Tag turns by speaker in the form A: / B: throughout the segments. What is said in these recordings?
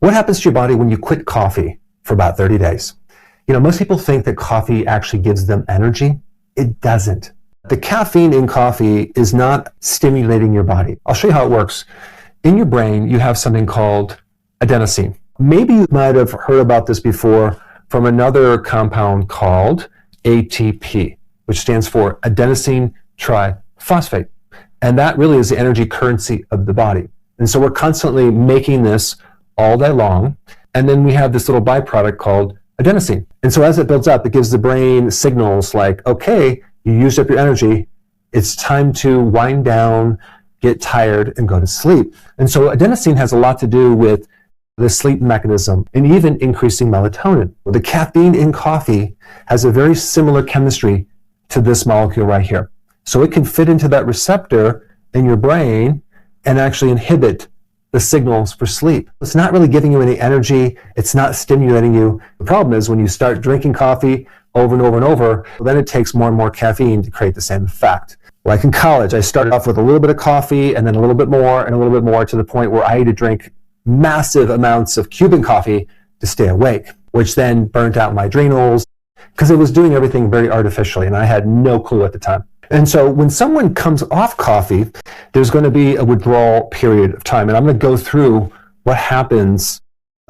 A: What happens to your body when you quit coffee for about 30 days? Most people think that coffee actually gives them energy. It doesn't. The caffeine in coffee is not stimulating your body. I'll show you how it works. In your brain, you have something called adenosine. Maybe you might have heard about this before from another compound called ATP, which stands for adenosine triphosphate. And that really is the energy currency of the body. And so we're constantly making this all day long. And then we have this little byproduct called adenosine. And so as it builds up, it gives the brain signals like, okay, you used up your energy. It's time to wind down, get tired, and go to sleep. And so adenosine has a lot to do with the sleep mechanism and even increasing melatonin. The caffeine in coffee has a very similar chemistry to this molecule right here. So it can fit into that receptor in your brain and actually inhibit the signals for sleep. It's not really giving you any energy. It's not stimulating you. The problem is when you start drinking coffee over and over and over, then it takes more and more caffeine to create the same effect. Like in college, I started off with a little bit of coffee and then a little bit more and a little bit more to the point where I had to drink massive amounts of Cuban coffee to stay awake, which then burnt out my adrenals because it was doing everything very artificially and I had no clue at the time. And so when someone comes off coffee, there's going to be a withdrawal period of time. And I'm going to go through what happens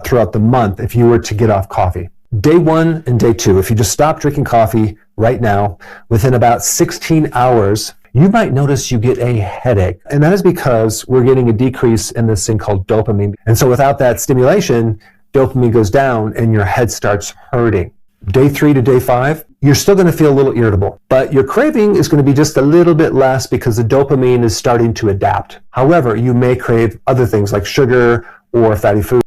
A: throughout the month if you were to get off coffee. Day 1 and day 2, if you just stop drinking coffee right now, within about 16 hours, you might notice you get a headache. And that is because we're getting a decrease in this thing called dopamine. And so without that stimulation, dopamine goes down and your head starts hurting. Day 3 to day 5, you're still going to feel a little irritable, but your craving is going to be just a little bit less because the dopamine is starting to adapt. However, you may crave other things like sugar or fatty food.